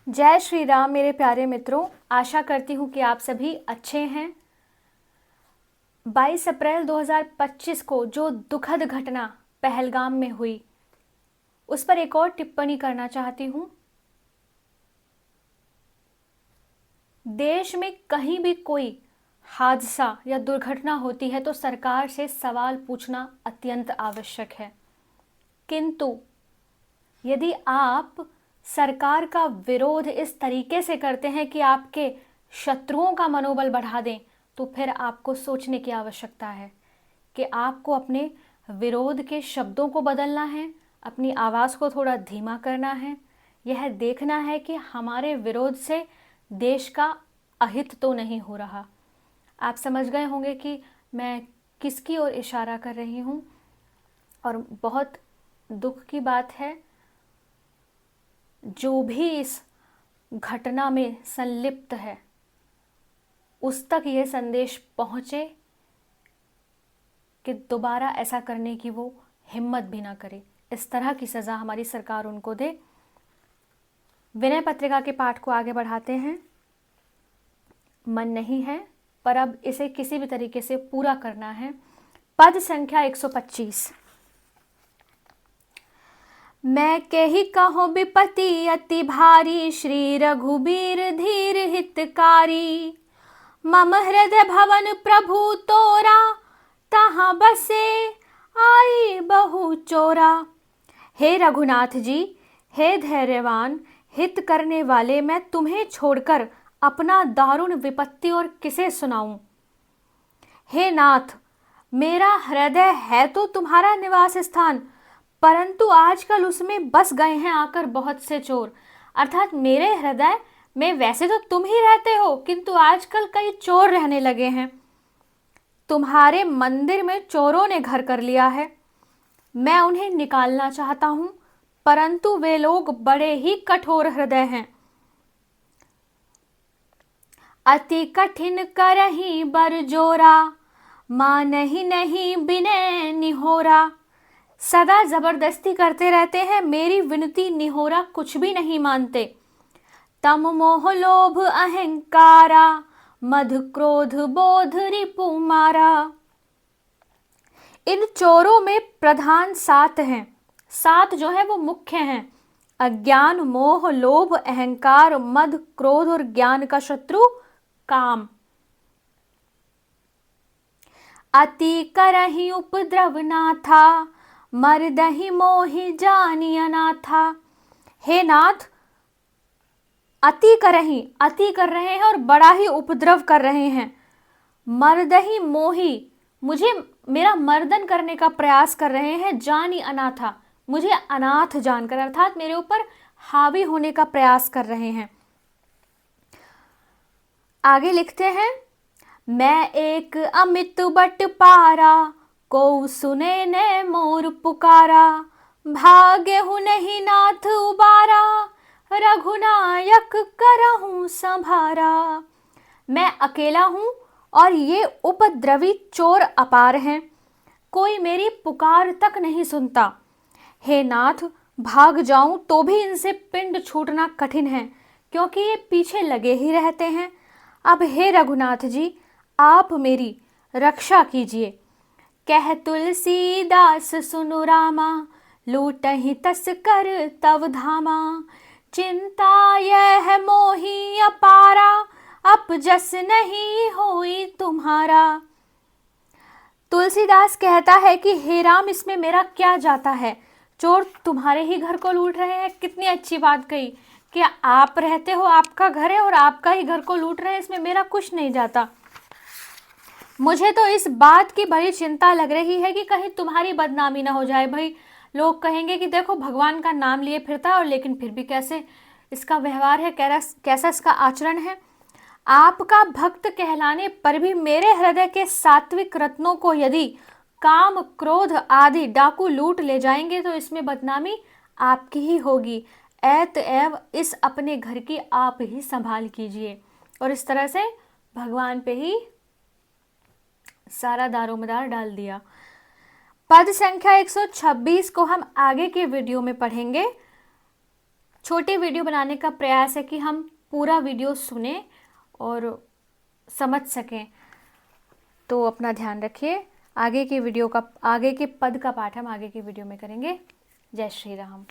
जय श्री राम मेरे प्यारे मित्रों। आशा करती हूँ कि आप सभी अच्छे हैं। 22 अप्रैल 2025 को जो दुखद घटना पहलगाम में हुई, उस पर एक और टिप्पणी करना चाहती हूँ। देश में कहीं भी कोई हादसा या दुर्घटना होती है तो सरकार से सवाल पूछना अत्यंत आवश्यक है। किंतु यदि आप सरकार का विरोध इस तरीके से करते हैं कि आपके शत्रुओं का मनोबल बढ़ा दें, तो फिर आपको सोचने की आवश्यकता है कि आपको अपने विरोध के शब्दों को बदलना है, अपनी आवाज़ को थोड़ा धीमा करना है। यह देखना है कि हमारे विरोध से देश का अहित तो नहीं हो रहा। आप समझ गए होंगे कि मैं किसकी ओर इशारा कर रही हूँ। और बहुत दुख की बात है, जो भी इस घटना में संलिप्त है उस तक ये संदेश पहुँचे कि दोबारा ऐसा करने की वो हिम्मत भी ना करे। इस तरह की सज़ा हमारी सरकार उनको दे। विनय पत्रिका के पाठ को आगे बढ़ाते हैं। मन नहीं है, पर अब इसे किसी भी तरीके से पूरा करना है। पद संख्या 125। मैं कही कहो विपति अति भारी, श्री रघुबीर धीर हितकारी। मम हृदय भवन प्रभु तोरा, तहाँ बसे आई बहु चोरा। हे रघुनाथ जी, हे धैर्यवान, हित करने वाले, मैं तुम्हें छोड़कर अपना दारुण विपत्ति और किसे सुनाऊं। हे नाथ, मेरा हृदय है तो तुम्हारा निवास स्थान, परंतु आजकल उसमें बस गए हैं आकर बहुत से चोर। अर्थात मेरे हृदय में वैसे तो तुम ही रहते हो, किंतु आजकल कई चोर रहने लगे हैं। तुम्हारे मंदिर में चोरों ने घर कर लिया है। मैं उन्हें निकालना चाहता हूं, परंतु वे लोग बड़े ही कठोर हृदय हैं। अति कठिन करही बर जोरा, मानहि नहीं बिनय निहोरा। सदा जबरदस्ती करते रहते हैं, मेरी विनती निहोरा कुछ भी नहीं मानते। तम मोह लोभ अहंकारा, मद क्रोध बोध रिपु मारा। इन चोरों में प्रधान 7 हैं। 7 जो है वो मुख्य हैं। अज्ञान, मोह, लोभ, अहंकार, मद, क्रोध और ज्ञान का शत्रु काम। अति करहि उपद्रव नाथा, मरदहि मोहि जानि अनाथा। हे नाथ, अति करहि, अति कर रहे हैं और बड़ा ही उपद्रव कर रहे हैं। मर्दहि मोहि, मुझे मेरा मर्दन करने का प्रयास कर रहे हैं। जानी अनाथा, मुझे अनाथ जानकर, अर्थात मेरे ऊपर हावी होने का प्रयास कर रहे हैं। आगे लिखते हैं, मैं एक अमित बट पारा, को सुने ने मोर पुकारा। भाग्य हूँ नहीं नाथ उबारा, रघुनायक करहूँ संभारा। मैं अकेला हूँ और ये उपद्रवी चोर अपार हैं, कोई मेरी पुकार तक नहीं सुनता। हे नाथ, भाग जाऊं तो भी इनसे पिंड छूटना कठिन है, क्योंकि ये पीछे लगे ही रहते हैं। अब हे रघुनाथ जी, आप मेरी रक्षा कीजिए। कह तुलसीदास सुनु रामा, लूटहि तस्कर तव धामा। चिंता यह मोहि अपारा, अपजस नहीं होई तुम्हारा। तुलसीदास कहता है कि हे राम, इसमें मेरा क्या जाता है, चोर तुम्हारे ही घर को लूट रहे हैं। कितनी अच्छी बात कही कि आप रहते हो, आपका घर है और आपका ही घर को लूट रहे हैं, इसमें मेरा कुछ नहीं जाता। मुझे तो इस बात की बड़ी चिंता लग रही है कि कहीं तुम्हारी बदनामी ना हो जाए। भाई, लोग कहेंगे कि देखो भगवान का नाम लिए फिरता है और लेकिन फिर भी कैसे इसका व्यवहार है, कैसा इसका आचरण है। आपका भक्त कहलाने पर भी मेरे हृदय के सात्विक रत्नों को यदि काम, क्रोध आदि डाकू लूट ले जाएंगे तो इसमें बदनामी आपकी ही होगी। ऐतएव इस अपने घर की आप ही संभाल कीजिए। और इस तरह से भगवान पे ही सारा दारोमदार डाल दिया। पद संख्या 126 को हम आगे के वीडियो में पढ़ेंगे। छोटे वीडियो बनाने का प्रयास है कि हम पूरा वीडियो सुने और समझ सकें। तो अपना ध्यान रखिए। आगे के पद का पाठ हम आगे की वीडियो में करेंगे। जय श्री राम।